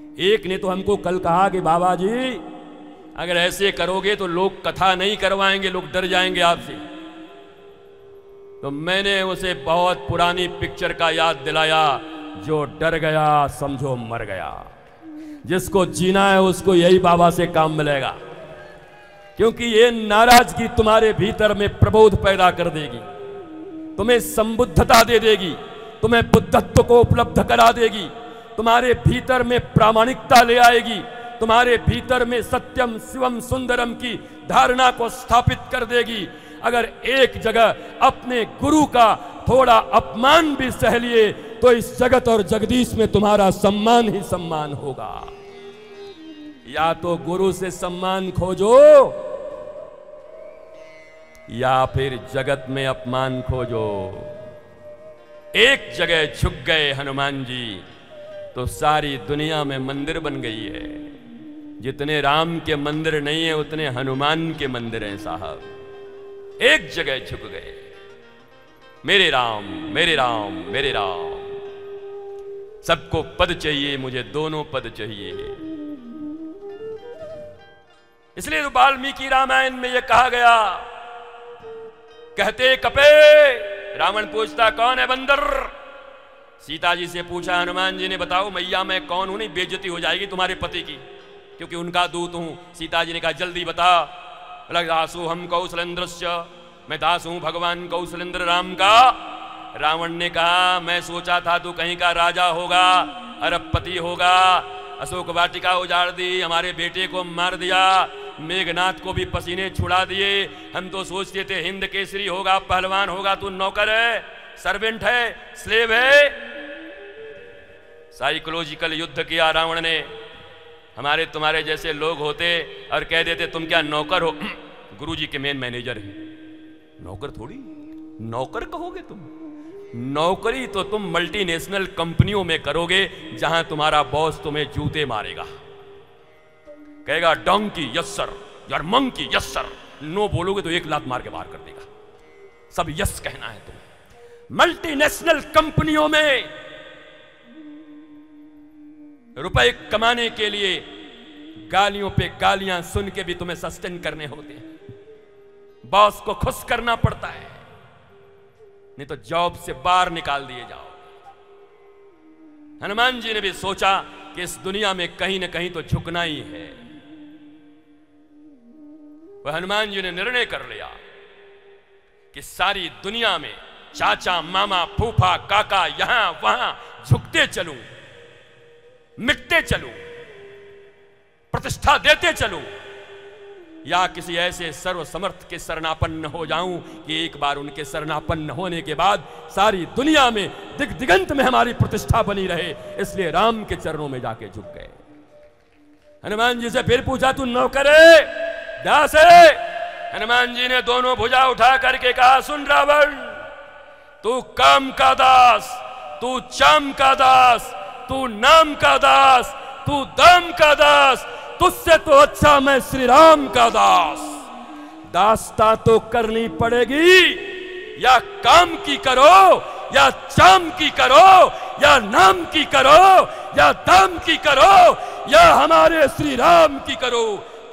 एक ने तो हमको कल कहा कि बाबा जी अगर ऐसे करोगे तो लोग कथा नहीं करवाएंगे, लोग डर जाएंगे आपसे। तो मैंने उसे बहुत पुरानी पिक्चर का याद दिलाया, जो डर गया समझो मर गया। जिसको जीना है उसको यही बाबा से काम मिलेगा, क्योंकि ये नाराजगी तुम्हारे भीतर में प्रबोध पैदा कर देगी, तुम्हें संबुद्धता दे देगी, तुम्हें बुद्धत्व को उपलब्ध करा देगी, तुम्हारे भीतर में प्रामाणिकता ले आएगी, तुम्हारे भीतर में सत्यम शिवम सुंदरम की धारणा को स्थापित कर देगी। अगर एक जगह अपने गुरु का थोड़ा अपमान भी सह लिए तो इस जगत और जगदीश में तुम्हारा सम्मान ही सम्मान होगा। या तो गुरु से सम्मान खोजो या फिर जगत में अपमान खोजो। एक जगह झुक गए हनुमान जी तो सारी दुनिया में मंदिर बन गई है। जितने राम के मंदिर नहीं है उतने हनुमान के मंदिर हैं साहब। एक जगह झुक गए, मेरे राम मेरे राम मेरे राम। सबको पद चाहिए, मुझे दोनों पद चाहिए। इसलिए तो वाल्मीकि रामायण में यह कहा गया, कहते कपे, रावण पूछता कौन है बंदर। सीता जी से पूछा हनुमान जी ने, बताओ मैया मैं कौन हूं, नहीं बेइज्जती हो जाएगी तुम्हारे पति की, क्योंकि उनका दूत हूं। सीता जी ने कहा जल्दी बता। दासु हम कौशलेंद्रस्य, मैं दास हूं भगवान कौशलेंद्र राम का। रावण ने कहा मैं सोचा था तू कहीं का राजा होगा, अरबपति होगा, अशोक वाटिका उजाड़ दी, हमारे बेटे को मार दिया, मेघनाथ को भी पसीने छुड़ा दिए। हम तो सोचते थे हिंद केसरी होगा, पहलवान होगा, तू नौकर है, सर्वेंट है, स्लेव है। साइकोलॉजिकल युद्ध किया रावण ने। हमारे तुम्हारे जैसे लोग होते और कह देते तुम क्या नौकर हो, गुरुजी के मेन मैनेजर हैं। नौकर थोड़ी, नौकर कहोगे तुम। नौकरी तो तुम मल्टीनेशनल कंपनियों में करोगे जहां तुम्हारा बॉस तुम्हें जूते मारेगा, कहेगा डोंकी यस सर, यार मंकी यस सर। नो बोलोगे तो एक लात मार के बाहर कर देगा। सब यस कहना है तुम। मल्टीनेशनल कंपनियों में रुपए कमाने के लिए गालियों पे गालियां सुन के भी तुम्हें सस्टेन करने होते हैं। बॉस को खुश करना पड़ता है, नहीं तो जॉब से बाहर निकाल दिए जाओ। हनुमान जी ने भी सोचा कि इस दुनिया में कहीं ना कहीं तो झुकना ही है। वह हनुमान जी ने निर्णय कर लिया कि सारी दुनिया में चाचा मामा फूफा काका यहां वहां झुकते चलूं, मिटते चलूं, प्रतिष्ठा देते चलूं, या किसी ऐसे सर्वसमर्थ के शरणापन्न हो जाऊं कि एक बार उनके शरणापन्न होने के बाद सारी दुनिया में दिग्दिगंत में हमारी प्रतिष्ठा बनी रहे। इसलिए राम के चरणों में जाके झुक गए। हनुमान जी से फिर पूछा तू नौकर है, दास है? हनुमान जी ने दोनों भुजा उठा करके कहा सुन रावण, तू काम का दास, तू चाम का दास, तू नाम का दास, तू दाम का दास, तुझसे तो अच्छा मैं श्री राम का दास। दासता तो करनी पड़ेगी, या काम की करो, या चाम की करो, या नाम की करो, या दाम की करो, या हमारे श्री राम की करो,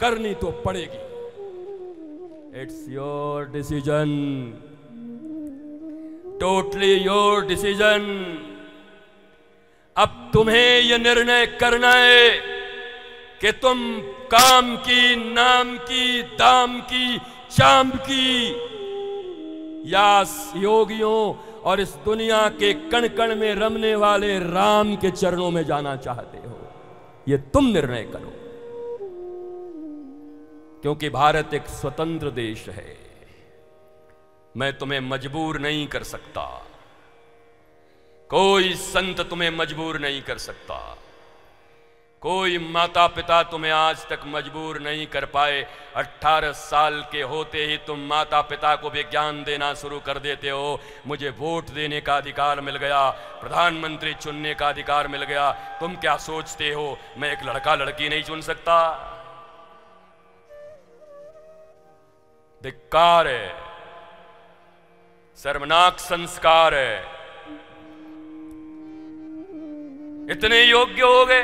करनी तो पड़ेगी। It's your decision, totally your decision. अब तुम्हें यह निर्णय करना है कि तुम काम की, नाम की, दाम की, चाम की, या योगियों और इस दुनिया के कण कण में रमने वाले राम के चरणों में जाना चाहते हो। यह तुम निर्णय करो, क्योंकि भारत एक स्वतंत्र देश है। मैं तुम्हें मजबूर नहीं कर सकता, कोई संत तुम्हें मजबूर नहीं कर सकता, कोई माता पिता तुम्हें आज तक मजबूर नहीं कर पाए। 18 साल के होते ही तुम माता पिता को भी ज्ञान देना शुरू कर देते हो। मुझे वोट देने का अधिकार मिल गया, प्रधानमंत्री चुनने का अधिकार मिल गया। तुम क्या सोचते हो मैं एक लड़का लड़की नहीं चुन सकता? धिक्कार है, शर्मनाक संस्कार है। इतने योग्य हो गए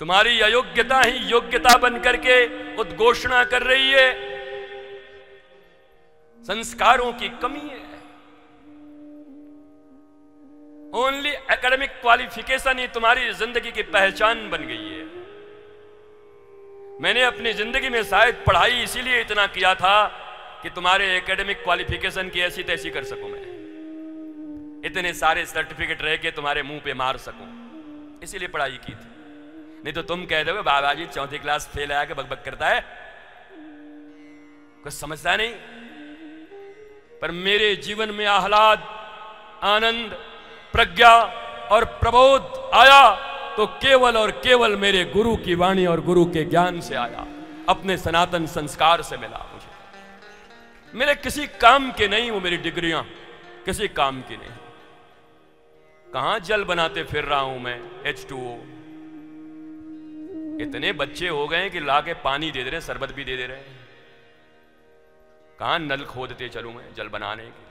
तुम्हारी अयोग्यता ही योग्यता बन करके उद्घोषणा कर रही है। संस्कारों की कमी है। ओनली एकेडमिक क्वालिफिकेशन ही तुम्हारी जिंदगी की पहचान बन गई है। मैंने अपनी जिंदगी में शायद पढ़ाई इसीलिए इतना किया था कि तुम्हारे एकेडमिक क्वालिफिकेशन की ऐसी तैसी कर सकूं मैं, इतने सारे सर्टिफिकेट रह के तुम्हारे मुंह पे मार सकूं, इसीलिए पढ़ाई की थी। नहीं तो तुम कह दोगे बाबा जी 4th क्लास फेल आया के बकबक करता है, कुछ समझता नहीं। पर मेरे जीवन में आह्लाद, आनंद, प्रज्ञा और प्रबोध आया तो केवल और केवल मेरे गुरु की वाणी और गुरु के ज्ञान से आया, अपने सनातन संस्कार से मिला मुझे। मेरे किसी काम के नहीं वो मेरी डिग्रियां, किसी काम की नहीं। कहां जल बनाते फिर रहा हूं मैं, H2O। इतने बच्चे हो गए कि लाके पानी दे दे रहे, शरबत भी दे दे रहे हैं। कहां नल खोदते चलूं मैं जल बनाने के।